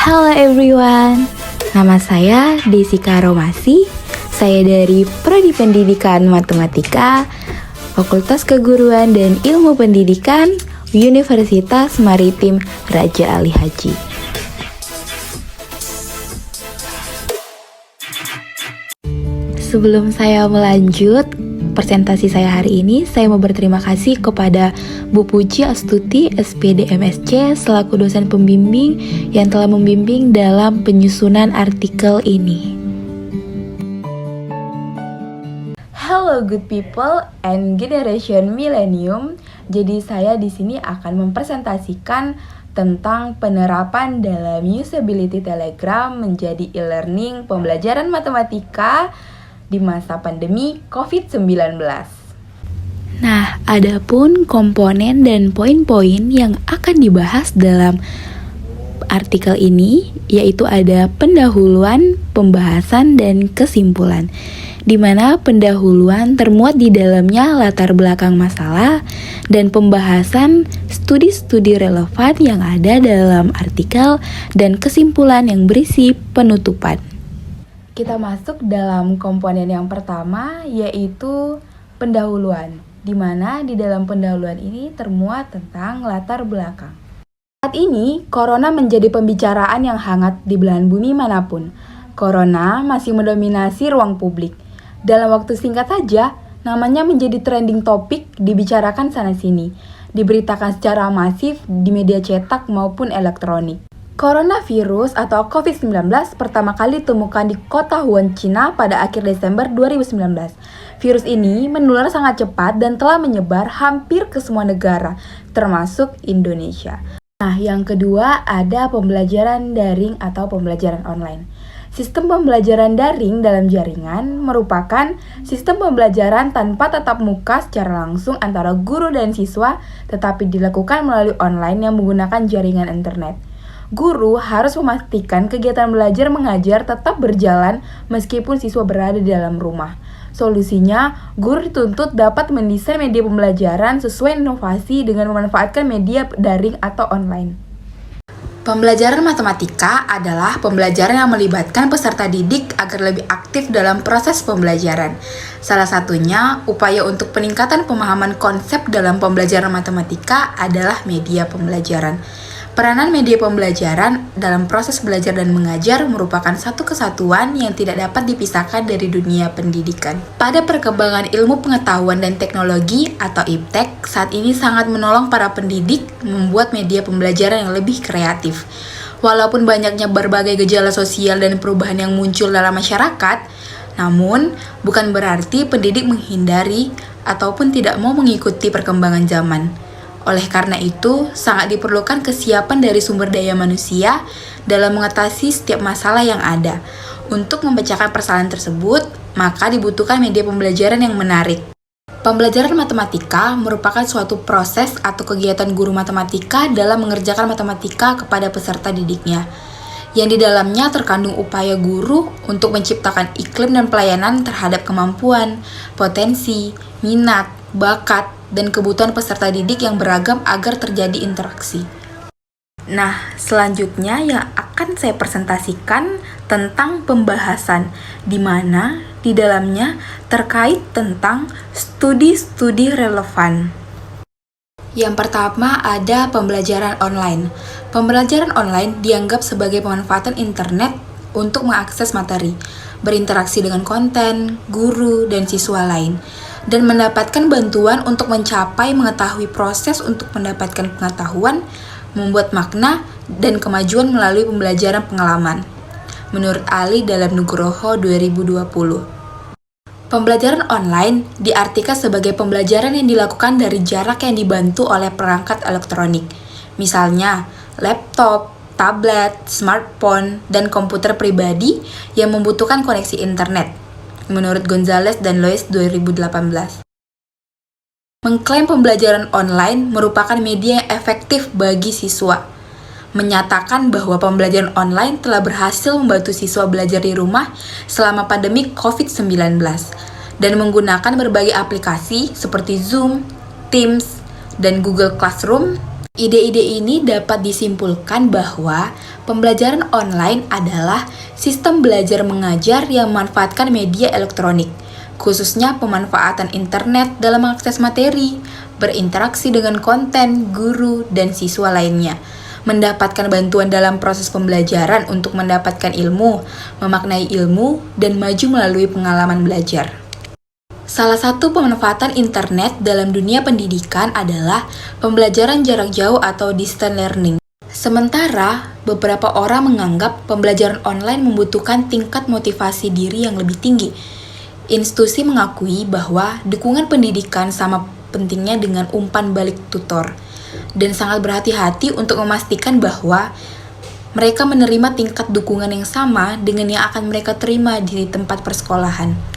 Halo everyone, nama saya Desika Romasi. Saya dari Prodi Pendidikan Matematika, Fakultas Keguruan dan Ilmu Pendidikan, Universitas Maritim Raja Ali Haji. Sebelum saya melanjut presentasi saya hari ini, saya mau berterima kasih kepada Bu Puji Astuti, SPD MSc, selaku dosen pembimbing yang telah membimbing dalam penyusunan artikel ini. Hello good people and generation millennium. Jadi saya di sini akan mempresentasikan tentang penerapan dalam usability Telegram menjadi e-learning pembelajaran matematika di masa pandemi COVID-19. Nah, adapun komponen dan poin-poin yang akan dibahas dalam artikel ini, yaitu ada pendahuluan, pembahasan, dan kesimpulan, di mana pendahuluan termuat di dalamnya latar belakang masalah dan pembahasan studi-studi relevan yang ada dalam artikel dan kesimpulan yang berisi penutupan. Kita masuk dalam komponen yang pertama, yaitu pendahuluan, di mana di dalam pendahuluan ini termuat tentang latar belakang. Saat ini, corona menjadi pembicaraan yang hangat di belahan bumi manapun. Corona masih mendominasi ruang publik. Dalam waktu singkat saja, namanya menjadi trending topik, dibicarakan sana-sini, diberitakan secara masif di media cetak maupun elektronik. Coronavirus atau COVID-19 pertama kali ditemukan di kota Wuhan, Cina pada akhir Desember 2019. Virus ini menular sangat cepat dan telah menyebar hampir ke semua negara, termasuk Indonesia. Nah, yang kedua ada pembelajaran daring atau pembelajaran online. Sistem pembelajaran daring dalam jaringan merupakan sistem pembelajaran tanpa tatap muka secara langsung antara guru dan siswa, tetapi dilakukan melalui online yang menggunakan jaringan internet. Guru harus memastikan kegiatan belajar mengajar tetap berjalan meskipun siswa berada di dalam rumah. Solusinya, guru dituntut dapat mendesain media pembelajaran sesuai inovasi dengan memanfaatkan media daring atau online. Pembelajaran matematika adalah pembelajaran yang melibatkan peserta didik agar lebih aktif dalam proses pembelajaran. Salah satunya, upaya untuk peningkatan pemahaman konsep dalam pembelajaran matematika adalah media pembelajaran. Peranan media pembelajaran dalam proses belajar dan mengajar merupakan satu kesatuan yang tidak dapat dipisahkan dari dunia pendidikan. Pada perkembangan ilmu pengetahuan dan teknologi atau IPTEK, saat ini sangat menolong para pendidik membuat media pembelajaran yang lebih kreatif. Walaupun banyaknya berbagai gejala sosial dan perubahan yang muncul dalam masyarakat, namun bukan berarti pendidik menghindari ataupun tidak mau mengikuti perkembangan zaman. Oleh karena itu, sangat diperlukan kesiapan dari sumber daya manusia dalam mengatasi setiap masalah yang ada. Untuk memecahkan persoalan tersebut, maka dibutuhkan media pembelajaran yang menarik. Pembelajaran matematika merupakan suatu proses atau kegiatan guru matematika dalam mengerjakan matematika kepada peserta didiknya, yang di dalamnya terkandung upaya guru untuk menciptakan iklim dan pelayanan terhadap kemampuan, potensi, minat, bakat, dan kebutuhan peserta didik yang beragam agar terjadi interaksi. Nah, selanjutnya yang akan saya presentasikan tentang pembahasan, di mana di dalamnya terkait tentang studi-studi relevan. Yang pertama ada pembelajaran online. Pembelajaran online dianggap sebagai pemanfaatan internet untuk mengakses materi, berinteraksi dengan konten, guru, dan siswa lain, dan mendapatkan bantuan untuk mencapai mengetahui proses untuk mendapatkan pengetahuan, membuat makna, dan kemajuan melalui pembelajaran pengalaman. Menurut Ali dalam Nugroho 2020. Pembelajaran online diartikan sebagai pembelajaran yang dilakukan dari jarak yang dibantu oleh perangkat elektronik, misalnya laptop, tablet, smartphone, dan komputer pribadi yang membutuhkan koneksi internet. Menurut Gonzalez dan Lois 2018. Mengklaim pembelajaran online merupakan media yang efektif bagi siswa. Menyatakan bahwa pembelajaran online telah berhasil membantu siswa belajar di rumah selama pandemi COVID-19 dan menggunakan berbagai aplikasi seperti Zoom, Teams, dan Google Classroom Ide-ide ini dapat disimpulkan bahwa pembelajaran online adalah sistem belajar mengajar yang memanfaatkan media elektronik, khususnya pemanfaatan internet dalam mengakses materi, berinteraksi dengan konten, guru, dan siswa lainnya, mendapatkan bantuan dalam proses pembelajaran untuk mendapatkan ilmu, memaknai ilmu, dan maju melalui pengalaman belajar. Salah satu pemanfaatan internet dalam dunia pendidikan adalah pembelajaran jarak jauh atau distance learning. Sementara, beberapa orang menganggap pembelajaran online membutuhkan tingkat motivasi diri yang lebih tinggi. Institusi mengakui bahwa dukungan pendidikan sama pentingnya dengan umpan balik tutor, dan sangat berhati-hati untuk memastikan bahwa mereka menerima tingkat dukungan yang sama dengan yang akan mereka terima di tempat persekolahan.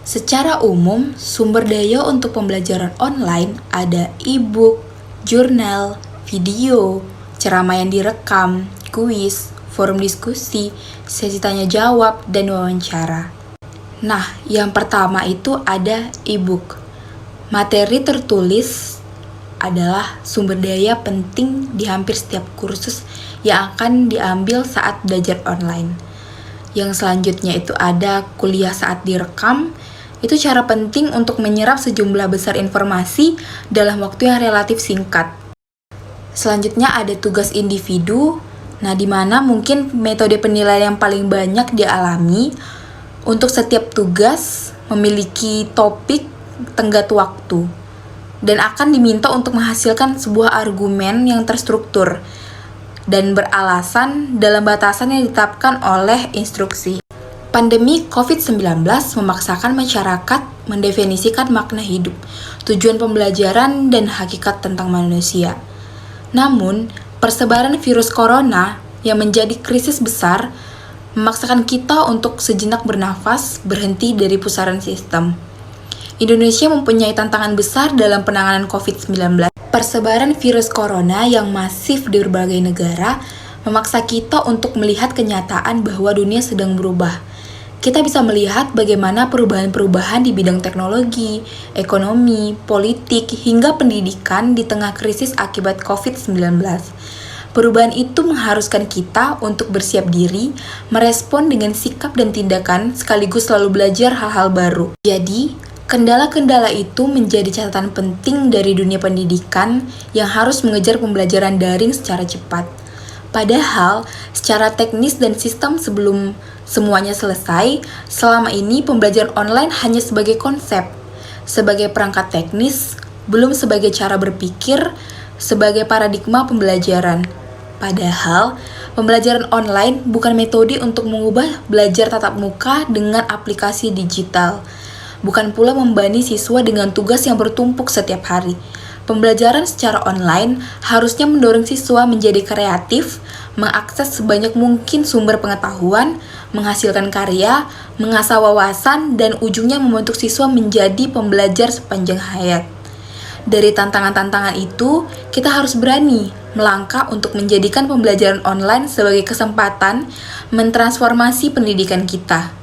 Secara umum, sumber daya untuk pembelajaran online ada e-book, jurnal, video, ceramah yang direkam, kuis, forum diskusi, sesi tanya jawab, dan wawancara. Nah, yang pertama itu ada e-book. Materi tertulis adalah sumber daya penting di hampir setiap kursus yang akan diambil saat belajar online. Yang selanjutnya itu ada kuliah saat direkam. Itu cara penting untuk menyerap sejumlah besar informasi dalam waktu yang relatif singkat. Selanjutnya ada tugas individu, di mana mungkin metode penilaian yang paling banyak dialami. Untuk setiap tugas memiliki topik tenggat waktu dan akan diminta untuk menghasilkan sebuah argumen yang terstruktur dan beralasan dalam batasan yang ditetapkan oleh instruksi. Pandemi COVID-19 memaksakan masyarakat mendefinisikan makna hidup, tujuan pembelajaran, dan hakikat tentang manusia. Namun, persebaran virus corona yang menjadi krisis besar memaksakan kita untuk sejenak bernafas, berhenti dari pusaran sistem. Indonesia mempunyai tantangan besar dalam penanganan COVID-19. Persebaran virus corona yang masif di berbagai negara memaksa kita untuk melihat kenyataan bahwa dunia sedang berubah. Kita bisa melihat bagaimana perubahan-perubahan di bidang teknologi, ekonomi, politik, hingga pendidikan di tengah krisis akibat COVID-19. Perubahan itu mengharuskan kita untuk bersiap diri, merespon dengan sikap dan tindakan, sekaligus selalu belajar hal-hal baru. Jadi, kendala-kendala itu menjadi catatan penting dari dunia pendidikan yang harus mengejar pembelajaran daring secara cepat. Padahal, secara teknis dan sistem sebelum semuanya selesai, selama ini pembelajaran online hanya sebagai konsep, sebagai perangkat teknis, belum sebagai cara berpikir, sebagai paradigma pembelajaran. Padahal, pembelajaran online bukan metode untuk mengubah belajar tatap muka dengan aplikasi digital. Bukan pula membebani siswa dengan tugas yang bertumpuk setiap hari. Pembelajaran secara online harusnya mendorong siswa menjadi kreatif, mengakses sebanyak mungkin sumber pengetahuan, menghasilkan karya, mengasah wawasan, dan ujungnya membentuk siswa menjadi pembelajar sepanjang hayat. Dari tantangan-tantangan itu, kita harus berani melangkah untuk menjadikan pembelajaran online sebagai kesempatan mentransformasi pendidikan kita.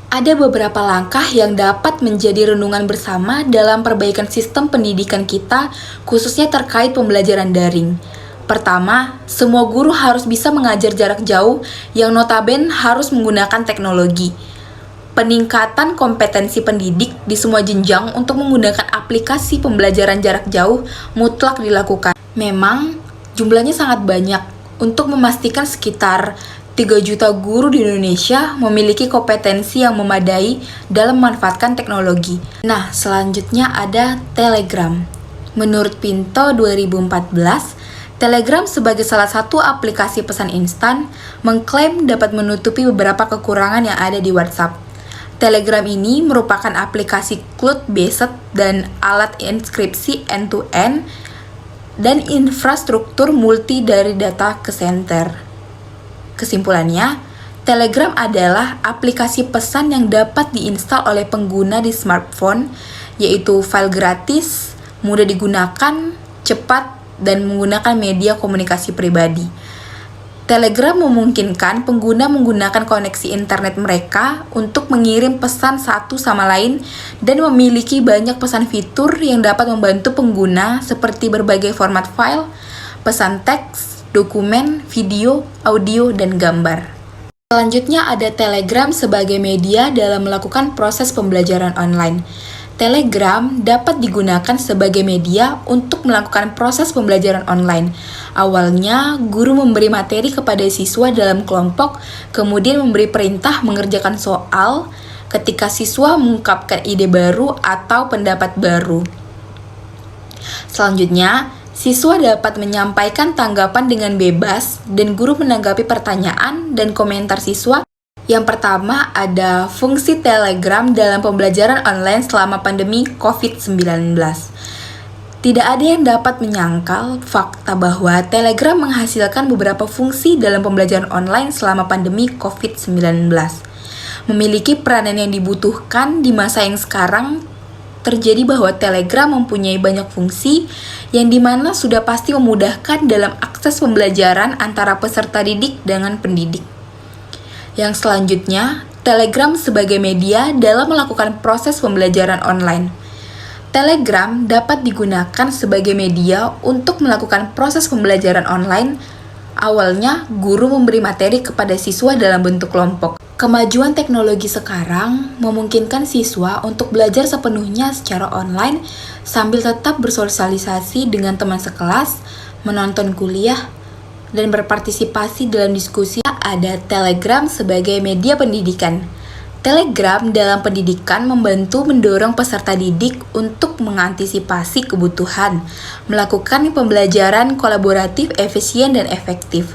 Ada beberapa langkah yang dapat menjadi renungan bersama dalam perbaikan sistem pendidikan kita, khususnya terkait pembelajaran daring. Pertama, semua guru harus bisa mengajar jarak jauh yang notabene harus menggunakan teknologi. Peningkatan kompetensi pendidik di semua jenjang untuk menggunakan aplikasi pembelajaran jarak jauh mutlak dilakukan. Memang, jumlahnya sangat banyak untuk memastikan sekitar 3 juta guru di Indonesia memiliki kompetensi yang memadai dalam memanfaatkan teknologi. Nah, selanjutnya ada Telegram. Menurut Pinto 2014, Telegram sebagai salah satu aplikasi pesan instan mengklaim dapat menutupi beberapa kekurangan yang ada di WhatsApp. Telegram ini merupakan aplikasi cloud-based dan alat inskripsi end-to-end dan infrastruktur multi dari data ke center. Kesimpulannya, Telegram adalah aplikasi pesan yang dapat diinstal oleh pengguna di smartphone, yaitu file gratis, mudah digunakan, cepat, dan menggunakan media komunikasi pribadi. Telegram memungkinkan pengguna menggunakan koneksi internet mereka untuk mengirim pesan satu sama lain dan memiliki banyak pesan fitur yang dapat membantu pengguna seperti berbagai format file, pesan teks, dokumen, video, audio, dan gambar. Selanjutnya ada Telegram sebagai media dalam melakukan proses pembelajaran online. Telegram dapat digunakan sebagai media untuk melakukan proses pembelajaran online. Awalnya, guru memberi materi kepada siswa dalam kelompok, kemudian memberi perintah mengerjakan soal ketika siswa mengungkapkan ide baru atau pendapat baru. Selanjutnya, siswa dapat menyampaikan tanggapan dengan bebas dan guru menanggapi pertanyaan dan komentar siswa. Yang pertama ada fungsi Telegram dalam pembelajaran online selama pandemi COVID-19. Tidak ada yang dapat menyangkal fakta bahwa Telegram menghasilkan beberapa fungsi dalam pembelajaran online selama pandemi COVID-19. Memiliki peranan yang dibutuhkan di masa yang sekarang, terjadi bahwa Telegram mempunyai banyak fungsi yang dimana sudah pasti memudahkan dalam akses pembelajaran antara peserta didik dengan pendidik. Yang selanjutnya, Telegram sebagai media dalam melakukan proses pembelajaran online. Telegram dapat digunakan sebagai media untuk melakukan proses pembelajaran online. Awalnya, guru memberi materi kepada siswa dalam bentuk kelompok. Kemajuan teknologi sekarang memungkinkan siswa untuk belajar sepenuhnya secara online sambil tetap bersosialisasi dengan teman sekelas, menonton kuliah, dan berpartisipasi dalam diskusi. Ada Telegram sebagai media pendidikan. Telegram dalam pendidikan membantu mendorong peserta didik untuk mengantisipasi kebutuhan, melakukan pembelajaran kolaboratif efisien dan efektif,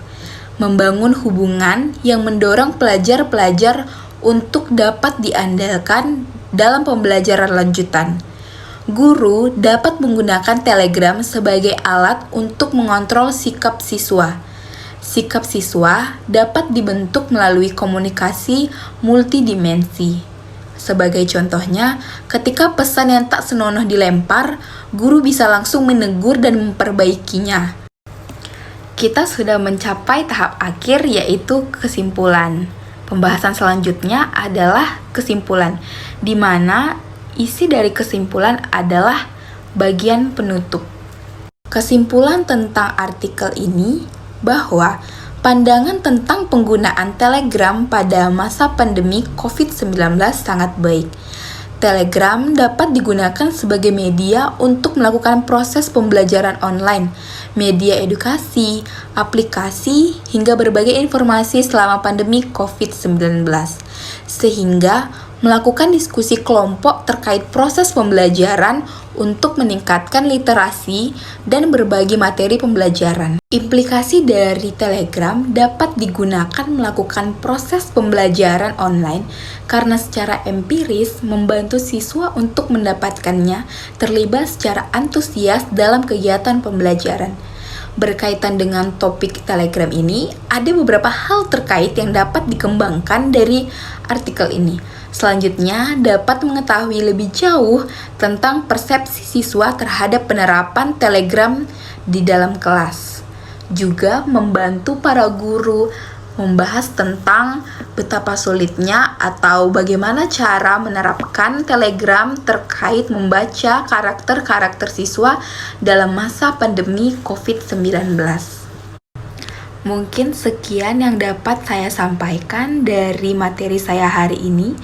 membangun hubungan yang mendorong pelajar-pelajar untuk dapat diandalkan dalam pembelajaran lanjutan. Guru dapat menggunakan Telegram sebagai alat untuk mengontrol sikap siswa. Sikap siswa dapat dibentuk melalui komunikasi multidimensi. Sebagai contohnya, ketika pesan yang tak senonoh dilempar, guru bisa langsung menegur dan memperbaikinya. Kita sudah mencapai tahap akhir, yaitu kesimpulan. Pembahasan selanjutnya adalah kesimpulan, di mana isi dari kesimpulan adalah bagian penutup. Kesimpulan tentang artikel ini bahwa pandangan tentang penggunaan Telegram pada masa pandemi COVID-19 sangat baik. Telegram dapat digunakan sebagai media untuk melakukan proses pembelajaran online, media edukasi, aplikasi, hingga berbagai informasi selama pandemi COVID-19. Sehingga melakukan diskusi kelompok terkait proses pembelajaran untuk meningkatkan literasi dan berbagi materi pembelajaran. Implikasi dari Telegram dapat digunakan melakukan proses pembelajaran online karena secara empiris membantu siswa untuk mendapatkannya terlibat secara antusias dalam kegiatan pembelajaran. Berkaitan dengan topik Telegram ini, ada beberapa hal terkait yang dapat dikembangkan dari artikel ini. Selanjutnya, dapat mengetahui lebih jauh tentang persepsi siswa terhadap penerapan Telegram di dalam kelas. Juga membantu para guru membahas tentang betapa sulitnya atau bagaimana cara menerapkan Telegram terkait membaca karakter-karakter siswa dalam masa pandemi COVID-19. Mungkin sekian yang dapat saya sampaikan dari materi saya hari ini,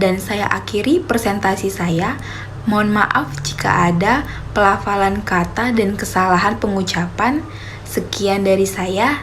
dan saya akhiri presentasi saya. Mohon maaf jika ada pelafalan kata dan kesalahan pengucapan. Sekian dari saya.